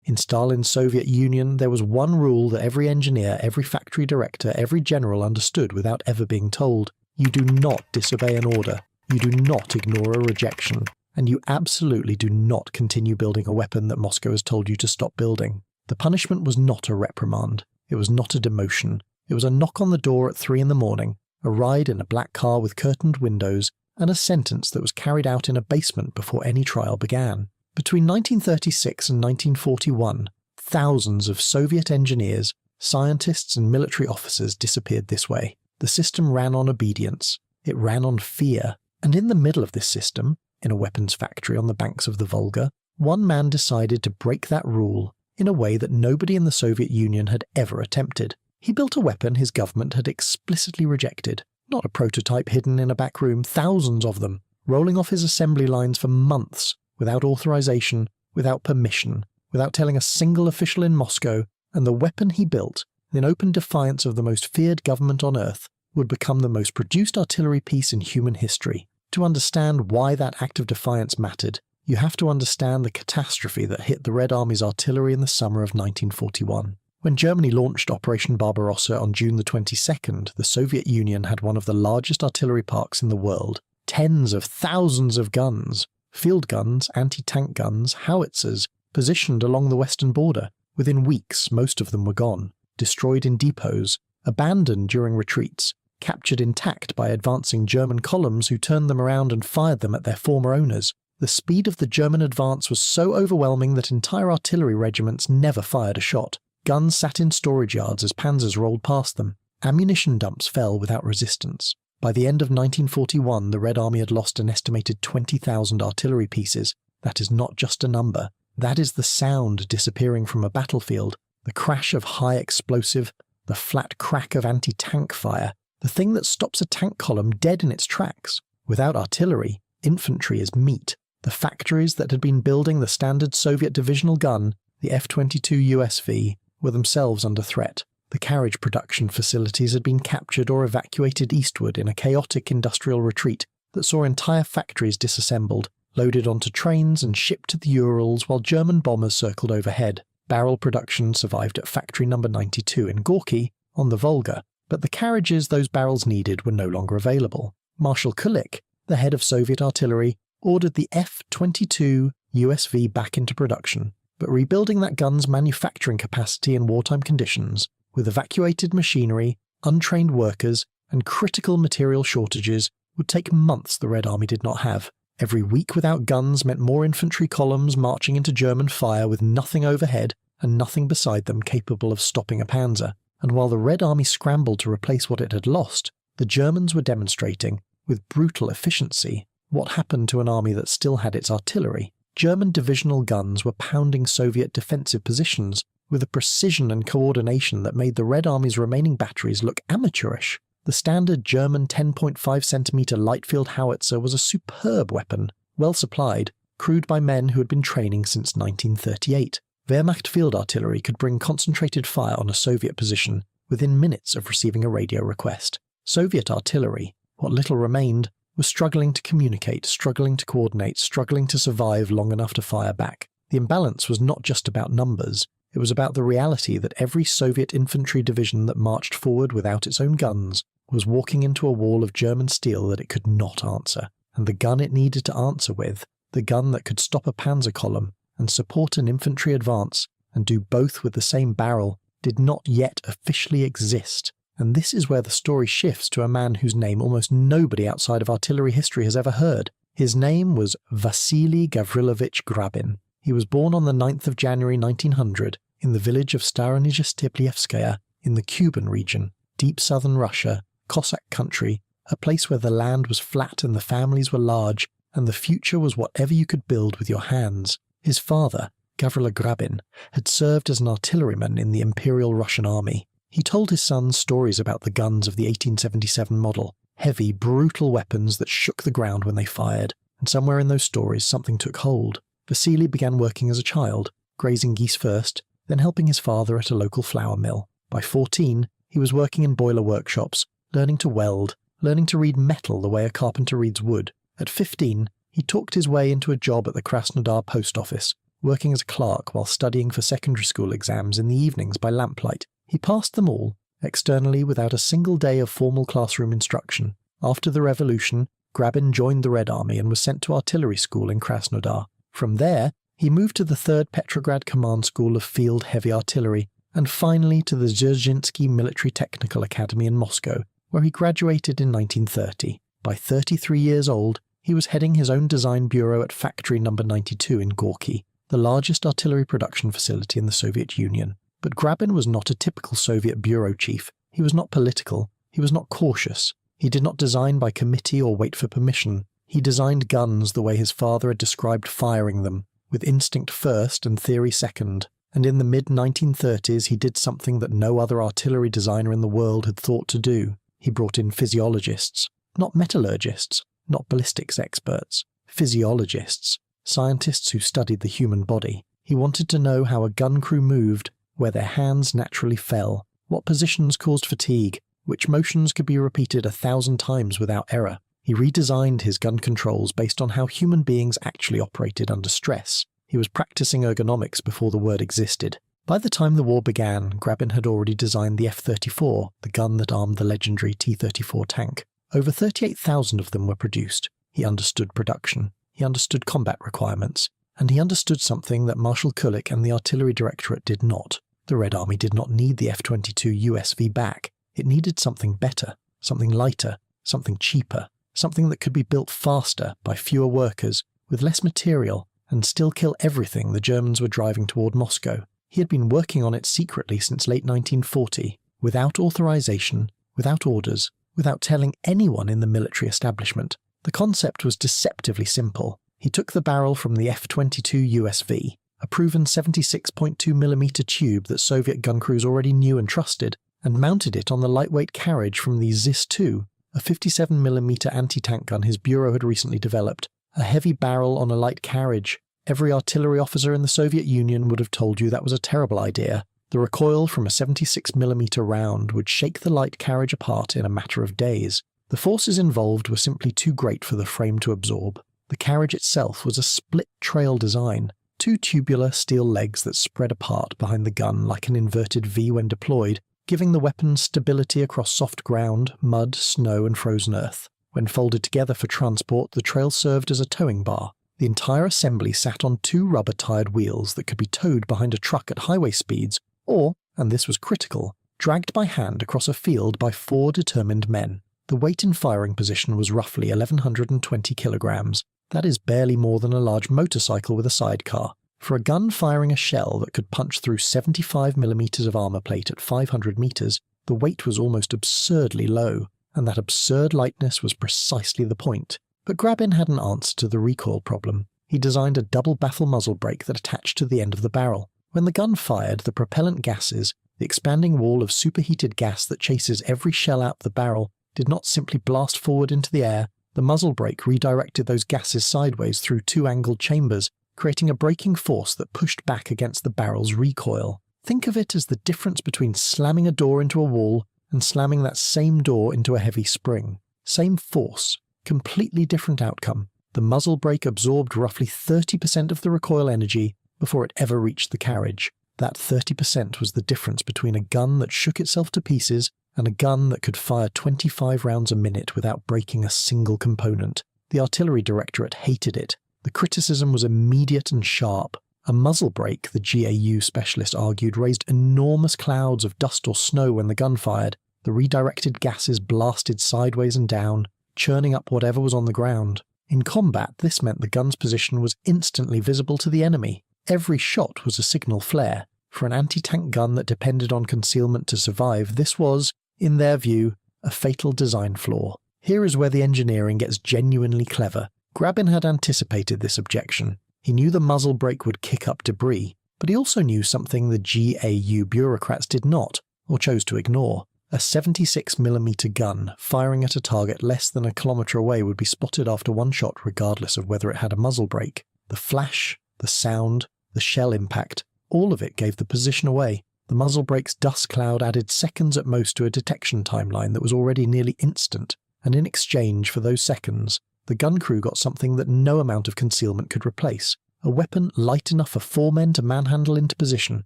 In Stalin's Soviet Union, there was one rule that every engineer, every factory director, every general understood without ever being told. You do not disobey an order. You do not ignore a rejection. And you absolutely do not continue building a weapon that Moscow has told you to stop building. The punishment was not a reprimand. It was not a demotion. It was a knock on the door at 3 a.m, a ride in a black car with curtained windows, and a sentence that was carried out in a basement before any trial began. Between 1936 and 1941, thousands of Soviet engineers, scientists and military officers disappeared this way. The system ran on obedience. It ran on fear. And in the middle of this system, in a weapons factory on the banks of the Volga, one man decided to break that rule in a way that nobody in the Soviet Union had ever attempted. He built a weapon his government had explicitly rejected. Not a prototype hidden in a back room, thousands of them, rolling off his assembly lines for months, without authorization, without permission, without telling a single official in Moscow, and the weapon he built, in open defiance of the most feared government on earth, would become the most produced artillery piece in human history. To understand why that act of defiance mattered, you have to understand the catastrophe that hit the Red Army's artillery in the summer of 1941. When Germany launched Operation Barbarossa on June the 22nd, the Soviet Union had one of the largest artillery parks in the world. Tens of thousands of guns, field guns, anti-tank guns, howitzers, positioned along the western border. Within weeks, most of them were gone, destroyed in depots, abandoned during retreats, captured intact by advancing German columns who turned them around and fired them at their former owners. The speed of the German advance was so overwhelming that entire artillery regiments never fired a shot. Guns sat in storage yards as panzers rolled past them. Ammunition dumps fell without resistance. By the end of 1941, the Red Army had lost an estimated 20,000 artillery pieces. That is not just a number. That is the sound disappearing from a battlefield, the crash of high explosive, the flat crack of anti-tank fire, the thing that stops a tank column dead in its tracks. Without artillery, infantry is meat. The factories that had been building the standard Soviet divisional gun, the F-22 USV, were themselves under threat. The carriage production facilities had been captured or evacuated eastward in a chaotic industrial retreat that saw entire factories disassembled, loaded onto trains and shipped to the Urals while German bombers circled overhead. Barrel production survived at factory number 92 in Gorky, on the Volga, but the carriages those barrels needed were no longer available. Marshal Kulik, the head of Soviet artillery, ordered the F-22 USV back into production, but rebuilding that gun's manufacturing capacity in wartime conditions, with evacuated machinery, untrained workers, and critical material shortages, would take months the Red Army did not have. Every week without guns meant more infantry columns marching into German fire with nothing overhead and nothing beside them capable of stopping a panzer. And while the Red Army scrambled to replace what it had lost, the Germans were demonstrating, with brutal efficiency, what happened to an army that still had its artillery. German divisional guns were pounding Soviet defensive positions with a precision and coordination that made the Red Army's remaining batteries look amateurish. The standard German 10.5 cm light field howitzer was a superb weapon, well supplied, crewed by men who had been training since 1938. Wehrmacht field artillery could bring concentrated fire on a Soviet position within minutes of receiving a radio request. Soviet artillery, what little remained, was struggling to communicate, struggling to coordinate, struggling to survive long enough to fire back. The imbalance was not just about numbers. It was about the reality that every Soviet infantry division that marched forward without its own guns was walking into a wall of German steel that it could not answer, and the gun it needed to answer with, the gun that could stop a panzer column and support an infantry advance and do both with the same barrel, did not yet officially exist. And this is where the story shifts to a man whose name almost nobody outside of artillery history has ever heard. His name was Vasily Gavrilovich Grabin. He was born on the 9th of January 1900 in the village of Staronizhye-Steplievskaya in the Kuban region, deep southern Russia, Cossack country, a place where the land was flat and the families were large, and the future was whatever you could build with your hands. His father, Gavrila Grabin, had served as an artilleryman in the Imperial Russian Army. He told his sons stories about the guns of the 1877 model, heavy, brutal weapons that shook the ground when they fired, and somewhere in those stories something took hold. Vasily began working as a child, grazing geese first, then helping his father at a local flour mill. By 14, he was working in boiler workshops, learning to weld, learning to read metal the way a carpenter reads wood. At 15, he talked his way into a job at the Krasnodar post office, working as a clerk while studying for secondary school exams in the evenings by lamplight. He passed them all, externally without a single day of formal classroom instruction. After the revolution, Grabin joined the Red Army and was sent to artillery school in Krasnodar. From there, he moved to the 3rd Petrograd Command School of Field Heavy Artillery, and finally to the Dzerzhinsky Military Technical Academy in Moscow, where he graduated in 1930. By 33 years old, he was heading his own design bureau at Factory No. 92 in Gorky, the largest artillery production facility in the Soviet Union. But Grabin was not a typical Soviet bureau chief. He was not political. He was not cautious. He did not design by committee or wait for permission. He designed guns the way his father had described firing them, with instinct first and theory second. And in the mid-1930s he did something that no other artillery designer in the world had thought to do. He brought in physiologists, not metallurgists, not ballistics experts, physiologists, scientists who studied the human body. He wanted to know how a gun crew moved, where their hands naturally fell, what positions caused fatigue, which motions could be repeated 1,000 times without error. He redesigned his gun controls based on how human beings actually operated under stress. He was practicing ergonomics before the word existed. By the time the war began, Grabin had already designed the F-34, the gun that armed the legendary T-34 tank. Over 38,000 of them were produced. He understood production. He understood combat requirements. And he understood something that Marshal Kulik and the Artillery Directorate did not. The Red Army did not need the F-22 USV back. It needed something better, something lighter, something cheaper, something that could be built faster by fewer workers, with less material, and still kill everything the Germans were driving toward Moscow. He had been working on it secretly since late 1940, without authorization, without orders, without telling anyone in the military establishment. The concept was deceptively simple. He took the barrel from the F-22 USV, a proven 76.2mm tube that Soviet gun crews already knew and trusted, and mounted it on the lightweight carriage from the ZIS-2, a 57mm anti-tank gun his bureau had recently developed. A heavy barrel on a light carriage. Every artillery officer in the Soviet Union would have told you that was a terrible idea. The recoil from a 76mm round would shake the light carriage apart in a matter of days. The forces involved were simply too great for the frame to absorb. The carriage itself was a split-trail design, two tubular steel legs that spread apart behind the gun like an inverted V when deployed, giving the weapon stability across soft ground, mud, snow and frozen earth. When folded together for transport, the trail served as a towing bar. The entire assembly sat on two rubber-tired wheels that could be towed behind a truck at highway speeds, or, and this was critical, dragged by hand across a field by 4 determined men. The weight in firing position was roughly 1,120 kilograms. That is barely more than a large motorcycle with a sidecar. For a gun firing a shell that could punch through 75mm of armor plate at 500 meters, the weight was almost absurdly low, and that absurd lightness was precisely the point. But Grabin had an answer to the recoil problem. He designed a double baffle muzzle brake that attached to the end of the barrel. When the gun fired, the propellant gases, the expanding wall of superheated gas that chases every shell out the barrel, did not simply blast forward into the air. The muzzle brake redirected those gases sideways through 2 angled chambers, creating a braking force that pushed back against the barrel's recoil. Think of it as the difference between slamming a door into a wall and slamming that same door into a heavy spring. Same force, completely different outcome. The muzzle brake absorbed roughly 30% of the recoil energy before it ever reached the carriage. That 30% was the difference between a gun that shook itself to pieces and a gun that could fire 25 rounds a minute without breaking a single component. The Artillery Directorate hated it. The criticism was immediate and sharp. A muzzle brake, the GAU specialist argued, raised enormous clouds of dust or snow when the gun fired. The redirected gases blasted sideways and down, churning up whatever was on the ground. In combat, this meant the gun's position was instantly visible to the enemy. Every shot was a signal flare. For an anti-tank gun that depended on concealment to survive, this was, in their view, a fatal design flaw. Here is where the engineering gets genuinely clever. Grabin had anticipated this objection. He knew the muzzle brake would kick up debris, but he also knew something the GAU bureaucrats did not, or chose to ignore. A 76mm gun firing at a target less than a kilometre away would be spotted after one shot regardless of whether it had a muzzle brake. The flash, the sound, the shell impact, all of it gave the position away. The muzzle brake's dust cloud added seconds at most to a detection timeline that was already nearly instant, and in exchange for those seconds, the gun crew got something that no amount of concealment could replace: a weapon light enough for 4 men to manhandle into position,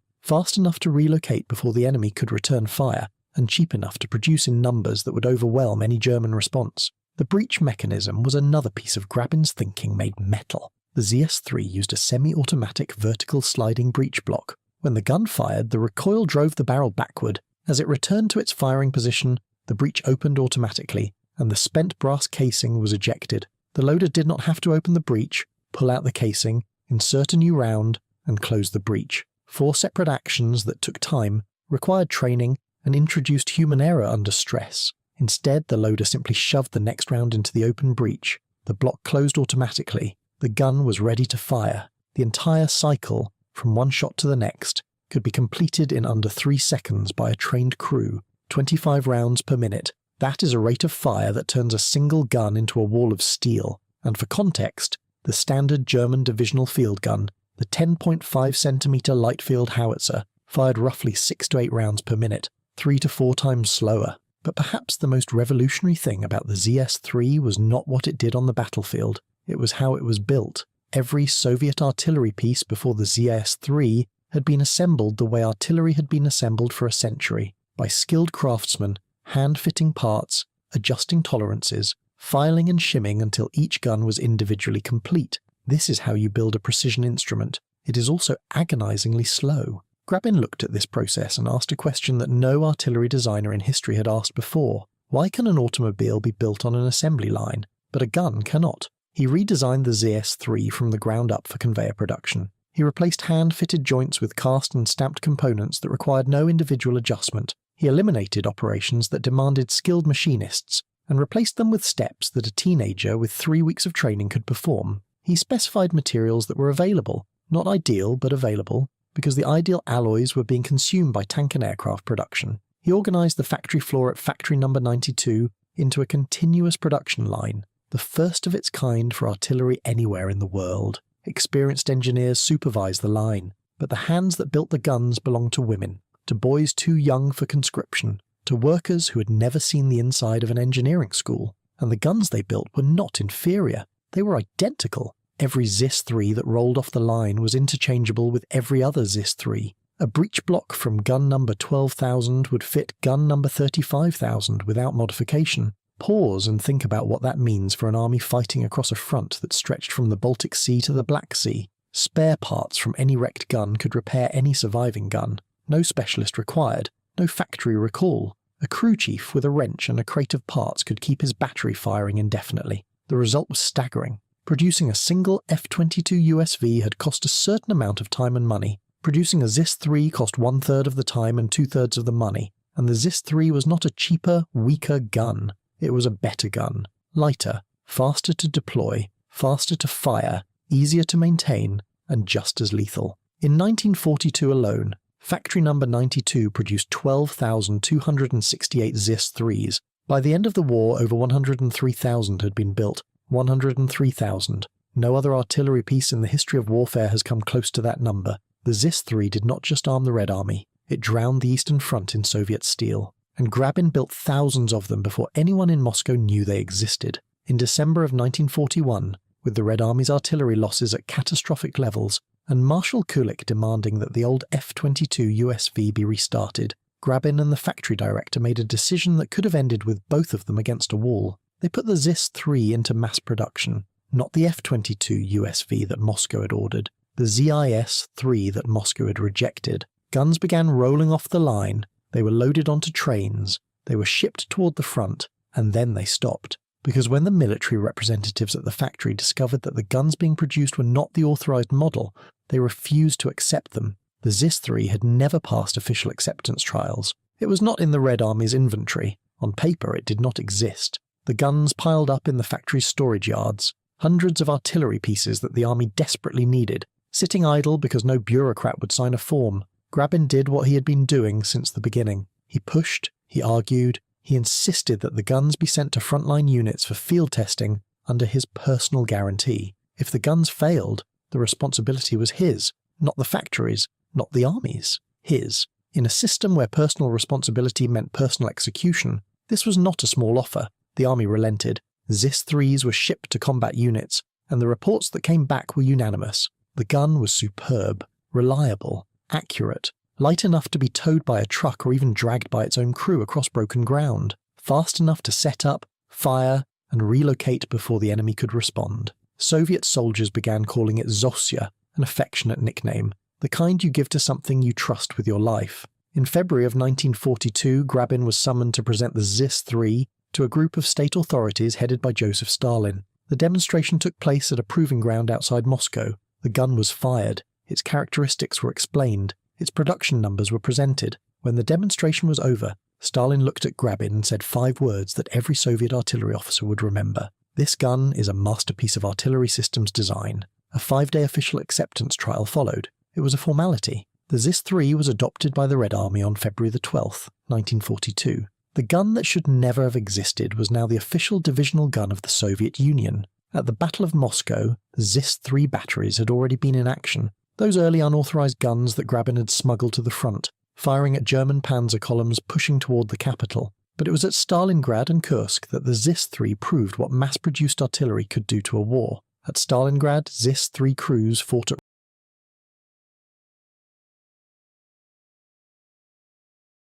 fast enough to relocate before the enemy could return fire, and cheap enough to produce in numbers that would overwhelm any German response. The breech mechanism was another piece of Grabin's thinking made metal. The ZS-3 used a semi-automatic vertical sliding breech block. When the gun fired, the recoil drove the barrel backward. As it returned to its firing position, the breech opened automatically, and the spent brass casing was ejected. The loader did not have to open the breech, pull out the casing, insert a new round, and close the breech. 4 separate actions that took time, required training, and introduced human error under stress. Instead, the loader simply shoved the next round into the open breech. The block closed automatically. The gun was ready to fire. The entire cycle, from one shot to the next, could be completed in under 3 seconds by a trained crew, 25 rounds per minute. That is a rate of fire that turns a single gun into a wall of steel. And for context, the standard German divisional field gun, the 10.5cm light field howitzer, fired roughly 6 to 8 rounds per minute, 3 to 4 times slower. But perhaps the most revolutionary thing about the ZS-3 was not what it did on the battlefield, it was how it was built. Every Soviet artillery piece before the ZS-3 had been assembled the way artillery had been assembled for a century, by skilled craftsmen, hand-fitting parts, adjusting tolerances, filing and shimming until each gun was individually complete. This is how you build a precision instrument. It is also agonizingly slow. Grabin looked at this process and asked a question that no artillery designer in history had asked before. Why can an automobile be built on an assembly line, but a gun cannot? He redesigned the ZS-3 from the ground up for conveyor production. He replaced hand-fitted joints with cast and stamped components that required no individual adjustment. He eliminated operations that demanded skilled machinists, and replaced them with steps that a teenager with 3 weeks of training could perform. He specified materials that were available, not ideal but available, because the ideal alloys were being consumed by tank and aircraft production. He organized the factory floor at factory number 92 into a continuous production line, the first of its kind for artillery anywhere in the world. Experienced engineers supervised the line, but the hands that built the guns belonged to women, to boys too young for conscription, to workers who had never seen the inside of an engineering school. And the guns they built were not inferior, they were identical. Every ZIS-3 that rolled off the line was interchangeable with every other ZIS-3. A breech block from gun number 12,000 would fit gun number 35,000 without modification. Pause and think about what that means for an army fighting across a front that stretched from the Baltic Sea to the Black Sea. Spare parts from any wrecked gun could repair any surviving gun. No specialist required, no factory recall. A crew chief with a wrench and a crate of parts could keep his battery firing indefinitely. The result was staggering. Producing a single F-22 USV had cost a certain amount of time and money. Producing a ZIS-3 cost 1/3 of the time and 2/3 of the money. And the ZIS-3 was not a cheaper, weaker gun. It was a better gun. Lighter, faster to deploy, faster to fire, easier to maintain, and just as lethal. In 1942 alone, factory number 92 produced 12,268 ZIS-3s. By the end of the war, over 103,000 had been built. 103,000. No other artillery piece in the history of warfare has come close to that number. The ZIS-3 did not just arm the Red Army, it drowned the Eastern Front in Soviet steel. And Grabin built thousands of them before anyone in Moscow knew they existed. In December of 1941, with the Red Army's artillery losses at catastrophic levels, and Marshal Kulik demanding that the old F-22 USV be restarted, Grabin and the factory director made a decision that could have ended with both of them against a wall. They put the ZIS-3 into mass production, not the F-22 USV that Moscow had ordered, the ZIS-3 that Moscow had rejected. Guns began rolling off the line, they were loaded onto trains, they were shipped toward the front, and then they stopped. Because when the military representatives at the factory discovered that the guns being produced were not the authorized model, they refused to accept them. The ZIS-3 had never passed official acceptance trials. It was not in the Red Army's inventory. On paper, it did not exist. The guns piled up in the factory's storage yards, hundreds of artillery pieces that the army desperately needed, sitting idle because no bureaucrat would sign a form. Grabin did what he had been doing since the beginning. He pushed, he argued, he insisted that the guns be sent to frontline units for field testing under his personal guarantee. If the guns failed, the responsibility was his, not the factory's, not the army's, his. In a system where personal responsibility meant personal execution, this was not a small offer. The army relented. ZIS-3s were shipped to combat units, and the reports that came back were unanimous. The gun was superb, reliable, accurate, light enough to be towed by a truck or even dragged by its own crew across broken ground, fast enough to set up, fire, and relocate before the enemy could respond. Soviet soldiers began calling it Zosia, an affectionate nickname, the kind you give to something you trust with your life. In February of 1942, Grabin was summoned to present the ZIS-3 to a group of state authorities headed by Joseph Stalin. The demonstration took place at a proving ground outside Moscow. The gun was fired, its characteristics were explained, its production numbers were presented. When the demonstration was over, Stalin looked at Grabin and said 5 words that every Soviet artillery officer would remember. This gun is a masterpiece of artillery systems design. A 5-day official acceptance trial followed. It was a formality. The ZIS-3 was adopted by the Red Army on February the 12th, 1942. The gun that should never have existed was now the official divisional gun of the Soviet Union. At the Battle of Moscow, the ZIS-3 batteries had already been in action, those early unauthorized guns that Grabin had smuggled to the front, firing at German panzer columns pushing toward the capital. But it was at Stalingrad and Kursk that the ZIS-3 proved what mass-produced artillery could do to a war. At Stalingrad, ZIS-3 crews fought at